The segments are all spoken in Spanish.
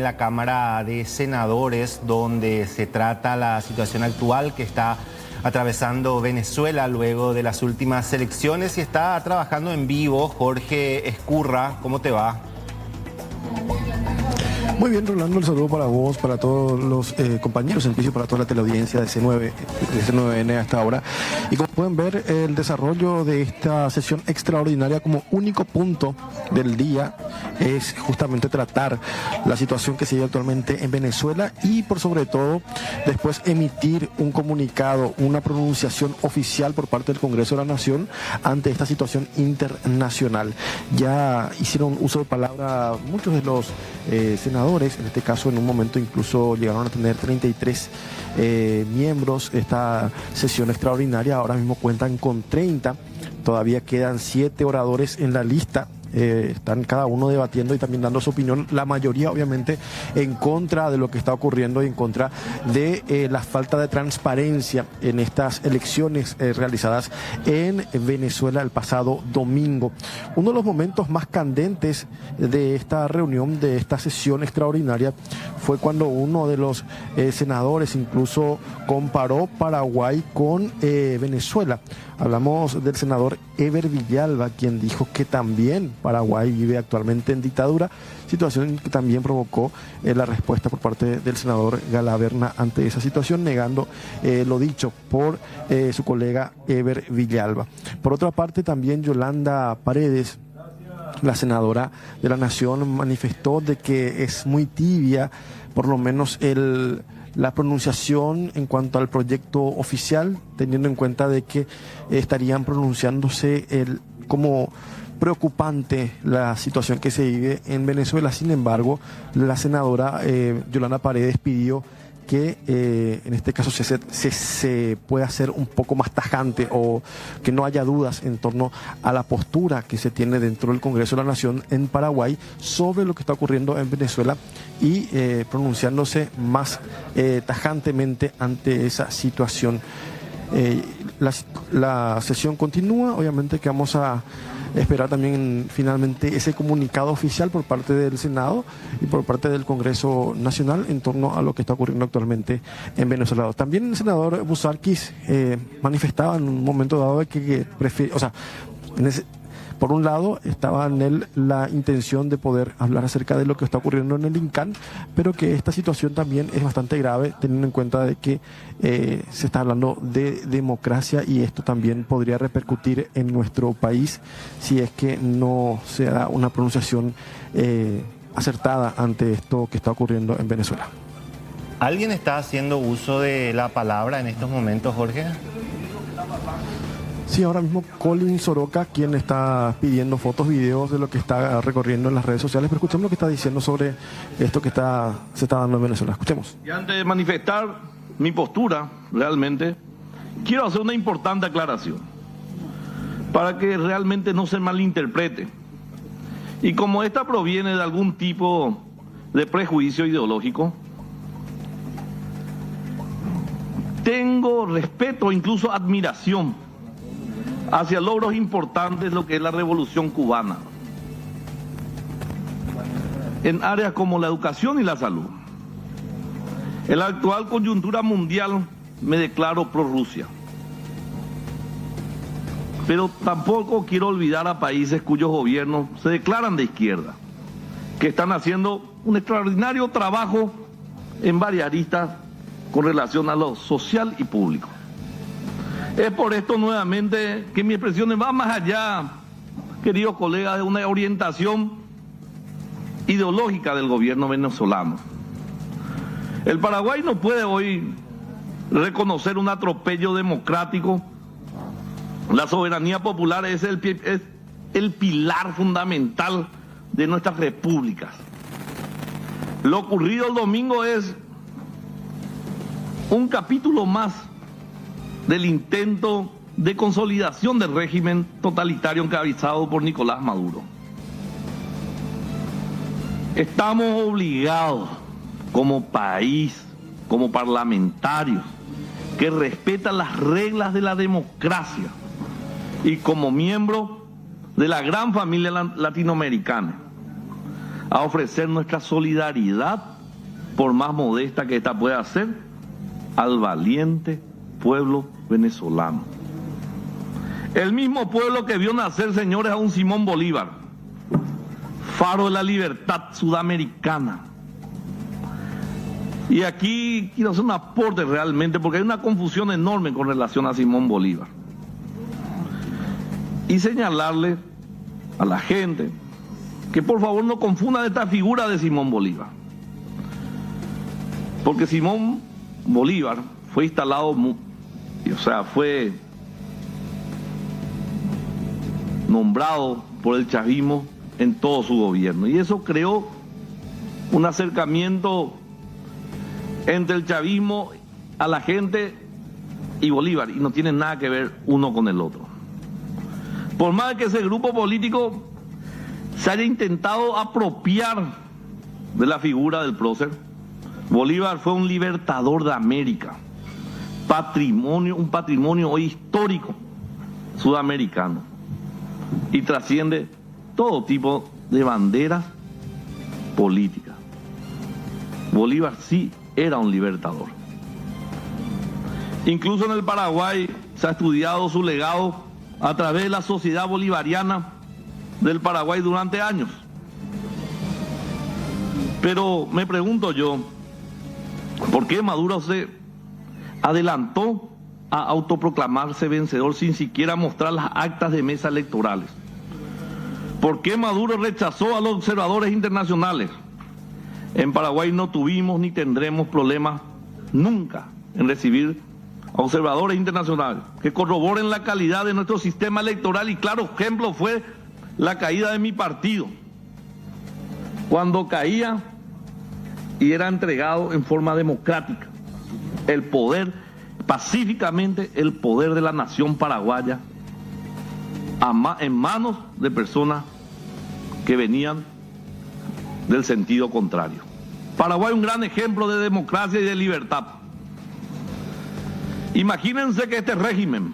en la Cámara de Senadores, donde se trata la situación actual que está atravesando Venezuela luego de las últimas elecciones, y está trabajando en vivo Jorge Ezcurra. ¿Cómo te va? Muy bien, Rolando, el saludo para vos, para todos los compañeros, en piso, para toda la teleaudiencia de C9N hasta ahora. Y como pueden ver, el desarrollo de esta sesión extraordinaria como único punto del día es justamente tratar la situación que se vive actualmente en Venezuela y, por sobre todo, después emitir un comunicado, una pronunciación oficial por parte del Congreso de la Nación ante esta situación internacional. Ya hicieron uso de palabra muchos de los senadores. En este caso, en un momento incluso llegaron a tener 33 miembros. Esta sesión extraordinaria ahora mismo cuentan con 30. Todavía quedan 7 oradores en la lista. Están cada uno debatiendo y también dando su opinión, la mayoría obviamente en contra de lo que está ocurriendo y en contra de la falta de transparencia en estas elecciones realizadas en Venezuela el pasado domingo. Uno de los momentos más candentes de esta reunión, de esta sesión extraordinaria, fue cuando uno de los senadores incluso comparó Paraguay con Venezuela. Hablamos del senador Eber Villalba, quien dijo que también Paraguay vive actualmente en dictadura, situación que también provocó la respuesta por parte del senador Galaverna ante esa situación, negando lo dicho por su colega Eber Villalba. Por otra parte, también Yolanda Paredes, la senadora de la Nación, manifestó de que es muy tibia, por lo menos la pronunciación en cuanto al proyecto oficial, teniendo en cuenta de que estarían pronunciándose como preocupante la situación que se vive en Venezuela. Sin embargo, la senadora Yolanda Paredes pidió que en este caso se pueda ser un poco más tajante, o que no haya dudas en torno a la postura que se tiene dentro del Congreso de la Nación en Paraguay sobre lo que está ocurriendo en Venezuela, y pronunciándose más tajantemente ante esa situación. La sesión continúa, obviamente que vamos a esperar también finalmente ese comunicado oficial por parte del Senado y por parte del Congreso Nacional en torno a lo que está ocurriendo actualmente en Venezuela. También el senador Busarquis manifestaba en un momento dado de que prefiere, o sea, por un lado estaba en él la intención de poder hablar acerca de lo que está ocurriendo en el INCAN, pero que esta situación también es bastante grave, teniendo en cuenta de que se está hablando de democracia, y esto también podría repercutir en nuestro país si es que no se da una pronunciación acertada ante esto que está ocurriendo en Venezuela. ¿Alguien está haciendo uso de la palabra en estos momentos, Jorge? Sí, ahora mismo Colin Soroka, quien está pidiendo fotos, videos de lo que está recorriendo en las redes sociales, pero escuchemos lo que está diciendo sobre esto que se está dando en Venezuela. Escuchemos. Y antes de manifestar mi postura, realmente, quiero hacer una importante aclaración, para que realmente no se malinterprete. Y como esta proviene de algún tipo de prejuicio ideológico, tengo respeto, incluso admiración, hacia logros importantes, lo que es la Revolución Cubana, en áreas como la educación y la salud. En la actual coyuntura mundial me declaro pro Rusia, pero tampoco quiero olvidar a países cuyos gobiernos se declaran de izquierda, que están haciendo un extraordinario trabajo en varias aristas con relación a lo social y público. Es por esto nuevamente que mi expresión va más allá, queridos colegas, de una orientación ideológica del gobierno venezolano. El Paraguay no puede hoy reconocer un atropello democrático. La soberanía popular es el pilar fundamental de nuestras repúblicas. Lo ocurrido el domingo es un capítulo más del intento de consolidación del régimen totalitario encabezado por Nicolás Maduro. Estamos obligados como país, como parlamentarios, que respetan las reglas de la democracia, y como miembro de la gran familia latinoamericana, a ofrecer nuestra solidaridad, por más modesta que ésta pueda ser, al valiente pueblo venezolano. El mismo pueblo que vio nacer, señores, a un Simón Bolívar, faro de la libertad sudamericana. Y aquí quiero hacer un aporte realmente, porque hay una confusión enorme con relación a Simón Bolívar. Y señalarle a la gente que por favor no confundan esta figura de Simón Bolívar. Porque Simón Bolívar fue instalado, fue nombrado por el chavismo en todo su gobierno. Y eso creó un acercamiento entre el chavismo a la gente y Bolívar, y no tienen nada que ver uno con el otro. Por más que ese grupo político se haya intentado apropiar de la figura del prócer, Bolívar fue un libertador de América, un patrimonio hoy histórico sudamericano, y trasciende todo tipo de banderas políticas. Bolívar sí era un libertador. Incluso en el Paraguay se ha estudiado su legado a través de la Sociedad Bolivariana del Paraguay durante años. Pero me pregunto yo, ¿por qué Maduro se adelantó a autoproclamarse vencedor sin siquiera mostrar las actas de mesa electorales? ¿Por qué Maduro rechazó a los observadores internacionales? En Paraguay no tuvimos ni tendremos problemas nunca en recibir a observadores internacionales que corroboren la calidad de nuestro sistema electoral, y claro ejemplo fue la caída de mi partido, cuando caía y era entregado en forma democrática el poder, pacíficamente el poder de la nación paraguaya en manos de personas que venían del sentido contrario. Paraguay es un gran ejemplo de democracia y de libertad. Imagínense que este régimen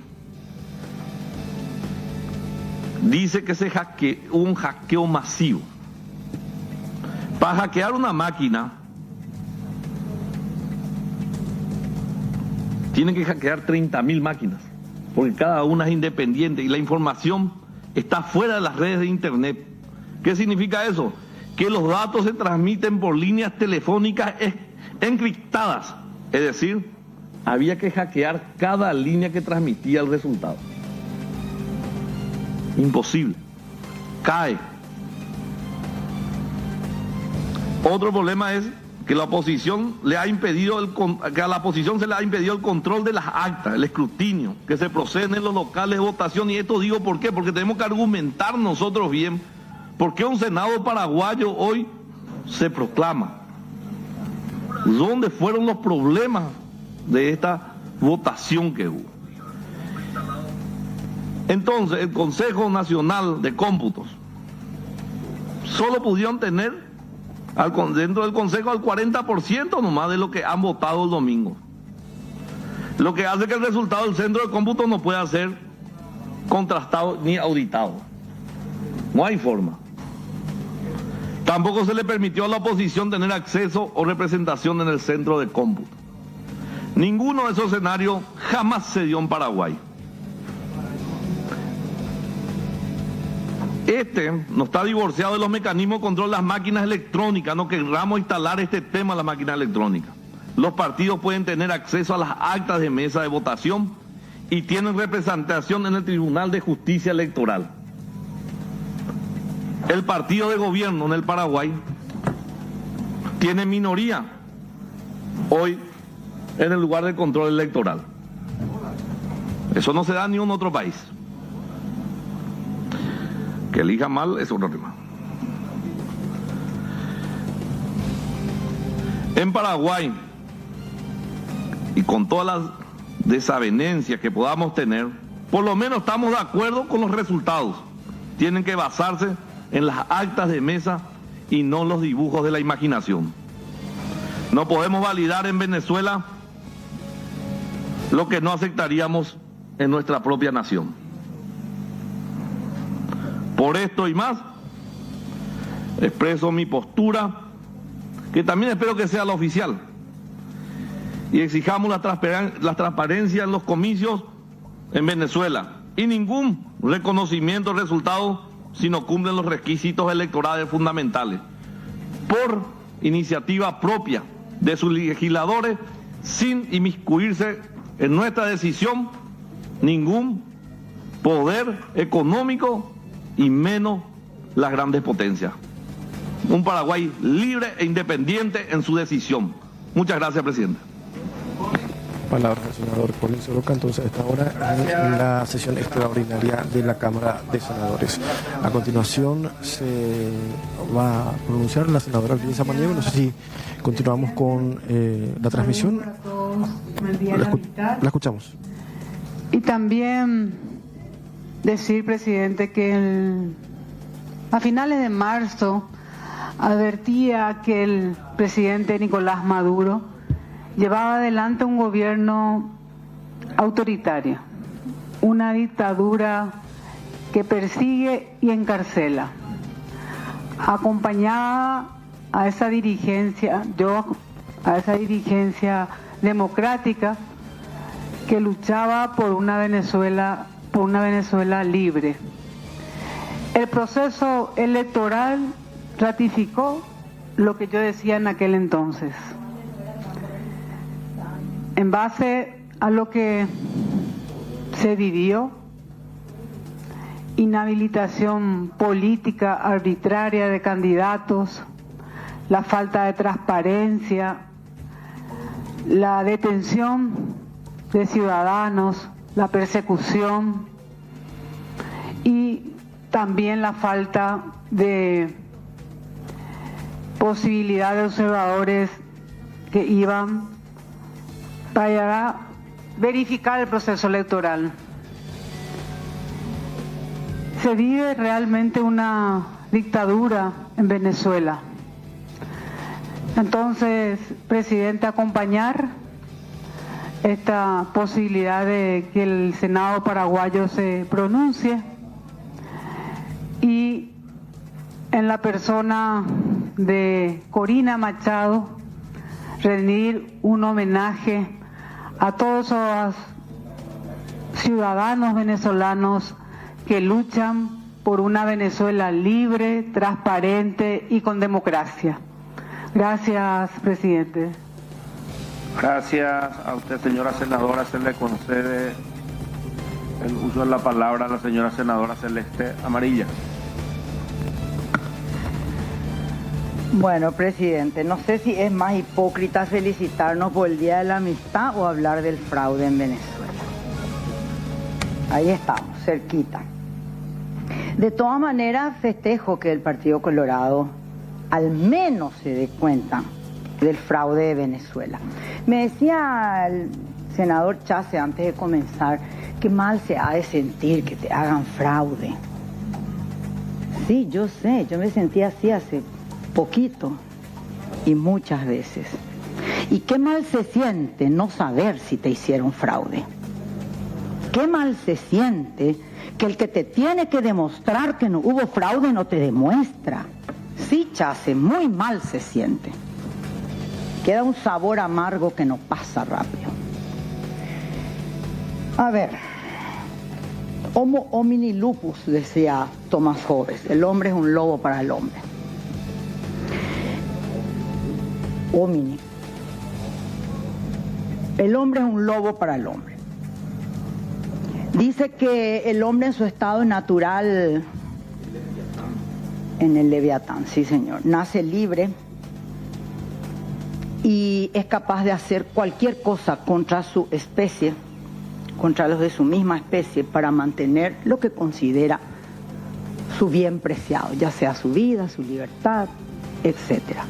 dice que hubo un hackeo masivo. Para hackear una máquina tienen que hackear 30.000 máquinas, porque cada una es independiente y la información está fuera de las redes de internet. ¿Qué significa eso? Que los datos se transmiten por líneas telefónicas encriptadas, es decir, había que hackear cada línea que transmitía el resultado. Imposible. Cae. Otro problema es que la oposición le ha impedido que a la oposición se le ha impedido el control de las actas, el escrutinio, que se proceden en los locales de votación. Y esto digo ¿por qué? Porque tenemos que argumentar nosotros bien por qué un Senado paraguayo hoy se proclama. ¿Dónde fueron los problemas de esta votación que hubo? Entonces, el Consejo Nacional de Cómputos solo pudieron tener dentro del Consejo al 40% nomás de lo que han votado el domingo. Lo que hace que el resultado del Centro de Cómputo no pueda ser contrastado ni auditado. No hay forma. Tampoco se le permitió a la oposición tener acceso o representación en el Centro de Cómputo. Ninguno de esos escenarios jamás se dio en Paraguay. No está divorciado de los mecanismos de control de las máquinas electrónicas. No querramos instalar este tema en la máquina electrónica. Los partidos pueden tener acceso a las actas de mesa de votación y tienen representación en el Tribunal de Justicia Electoral. El partido de gobierno en el Paraguay tiene minoría hoy en el lugar de control electoral. Eso no se da en ningún otro país. Que elija mal es otro tema. En Paraguay, y con todas las desavenencias que podamos tener, por lo menos estamos de acuerdo con los resultados. Tienen que basarse en las actas de mesa y no los dibujos de la imaginación. No podemos validar en Venezuela lo que no aceptaríamos en nuestra propia nación. Por esto y más, expreso mi postura, que también espero que sea la oficial, y exijamos la transparencia en los comicios en Venezuela y ningún reconocimiento de resultados si no cumplen los requisitos electorales fundamentales, por iniciativa propia de sus legisladores, sin inmiscuirse en nuestra decisión ningún poder económico y menos las grandes potencias. Un Paraguay libre e independiente en su decisión. Muchas gracias, presidente. Palabras del senador Colin Soroka, entonces a esta hora en la sesión extraordinaria de la Cámara de Senadores. A continuación se va a pronunciar la senadora Elisa Maniego. No sé si continuamos con la transmisión. La escuchamos. Y también decir, presidente, que a finales de marzo advertía que el presidente Nicolás Maduro llevaba adelante un gobierno autoritario, una dictadura que persigue y encarcela. Acompañaba a esa dirigencia, a esa dirigencia democrática que luchaba por una Venezuela libre. El proceso electoral ratificó lo que yo decía en aquel entonces. En base a lo que se vivió, inhabilitación política arbitraria de candidatos, la falta de transparencia, la detención de ciudadanos, la persecución y también la falta de posibilidad de observadores que iban para verificar el proceso electoral. Se vive realmente una dictadura en Venezuela. Entonces, presidente, acompañar esta posibilidad de que el Senado paraguayo se pronuncie y en la persona de Corina Machado rendir un homenaje a todos los ciudadanos venezolanos que luchan por una Venezuela libre, transparente y con democracia. Gracias, presidente. Gracias a usted, señora senadora. Se le concede el uso de la palabra a la señora senadora Celeste Amarilla. Bueno, presidente, no sé si es más hipócrita felicitarnos por el Día de la Amistad o hablar del fraude en Venezuela. Ahí estamos, cerquita. De todas maneras, festejo que el Partido Colorado al menos se dé cuenta del fraude de Venezuela. Me decía el senador Chase antes de comenzar, qué mal se ha de sentir que te hagan fraude. Sí, yo sé, yo me sentía así hace poquito y muchas veces. Y qué mal se siente no saber si te hicieron fraude. Qué mal se siente que el que te tiene que demostrar que no hubo fraude no te demuestra. Sí, Chase, muy mal se siente. Queda un sabor amargo que no pasa rápido. A ver, homo homini lupus, decía Thomas Hobbes, el hombre es un lobo para el hombre. Homini. El hombre es un lobo para el hombre. Dice que el hombre en su estado natural, en el Leviatán, sí señor, nace libre y es capaz de hacer cualquier cosa contra su especie, contra los de su misma especie, para mantener lo que considera su bien preciado, ya sea su vida, su libertad, etcétera.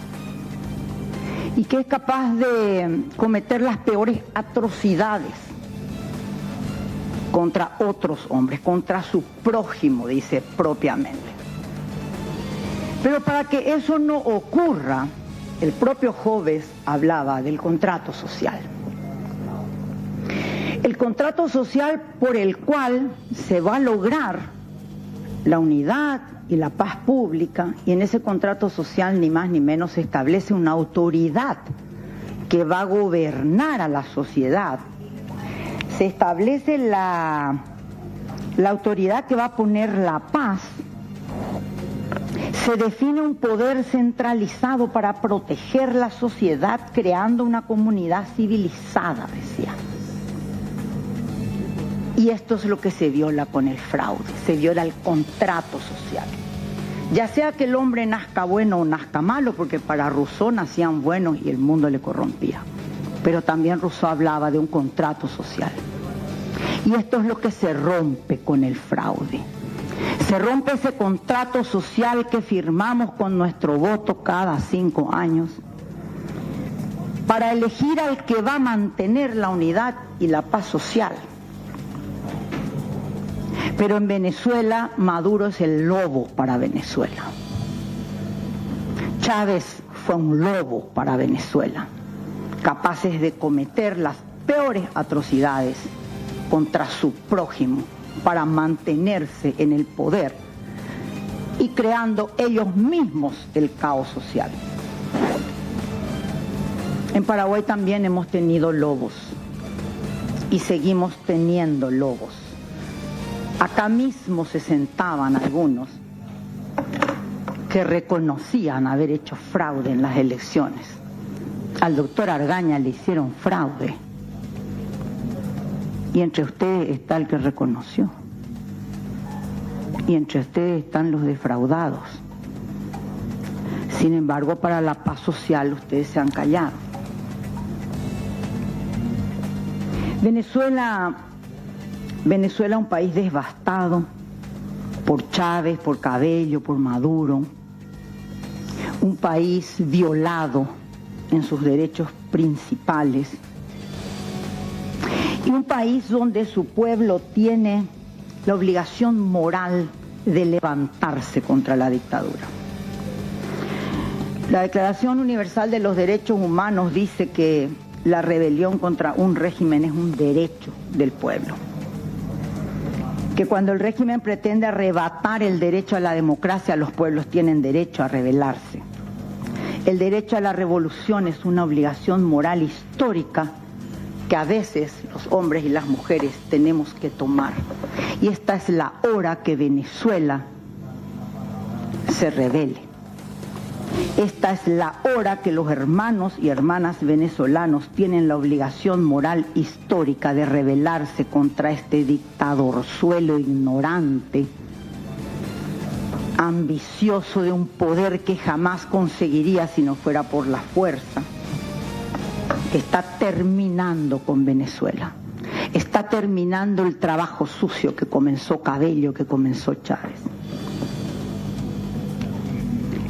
Y que es capaz de cometer las peores atrocidades contra otros hombres, contra su prójimo, dice propiamente. Pero para que eso no ocurra, el propio Hobbes hablaba del contrato social. El contrato social por el cual se va a lograr la unidad, y la paz pública, y en ese contrato social ni más ni menos se establece una autoridad que va a gobernar a la sociedad. Se establece la autoridad que va a poner la paz. Se define un poder centralizado para proteger la sociedad, creando una comunidad civilizada, decía. Y esto es lo que se viola con el fraude, se viola el contrato social. Ya sea que el hombre nazca bueno o nazca malo, porque para Rousseau nacían buenos y el mundo le corrompía. Pero también Rousseau hablaba de un contrato social. Y esto es lo que se rompe con el fraude. Se rompe ese contrato social que firmamos con nuestro voto cada 5 años para elegir al que va a mantener la unidad y la paz social. Pero en Venezuela, Maduro es el lobo para Venezuela. Chávez fue un lobo para Venezuela, capaces de cometer las peores atrocidades contra su prójimo para mantenerse en el poder y creando ellos mismos el caos social. En Paraguay también hemos tenido lobos y seguimos teniendo lobos. Acá mismo se sentaban algunos que reconocían haber hecho fraude en las elecciones. Al doctor Argaña le hicieron fraude. Y entre ustedes está el que reconoció. Y entre ustedes están los defraudados. Sin embargo, para la paz social ustedes se han callado. Venezuela, un país devastado por Chávez, por Cabello, por Maduro. Un país violado en sus derechos principales. Y un país donde su pueblo tiene la obligación moral de levantarse contra la dictadura. La Declaración Universal de los Derechos Humanos dice que la rebelión contra un régimen es un derecho del pueblo. Que cuando el régimen pretende arrebatar el derecho a la democracia, los pueblos tienen derecho a rebelarse. El derecho a la revolución es una obligación moral histórica que a veces los hombres y las mujeres tenemos que tomar. Y esta es la hora que Venezuela se rebele. Esta es la hora que los hermanos y hermanas venezolanos tienen la obligación moral histórica de rebelarse contra este dictadorzuelo ignorante, ambicioso de un poder que jamás conseguiría si no fuera por la fuerza, que está terminando con Venezuela. Está terminando el trabajo sucio que comenzó Cabello, que comenzó Chávez.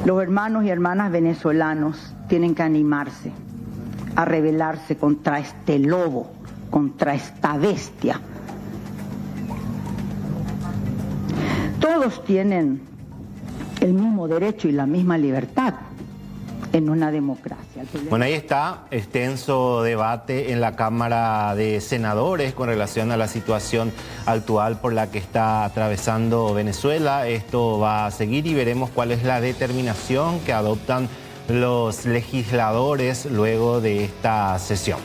Los hermanos y hermanas venezolanos tienen que animarse a rebelarse contra este lobo, contra esta bestia. Todos tienen el mismo derecho y la misma libertad en una democracia. Bueno, ahí está, extenso debate en la Cámara de Senadores con relación a la situación actual por la que está atravesando Venezuela. Esto va a seguir y veremos cuál es la determinación que adoptan los legisladores luego de esta sesión.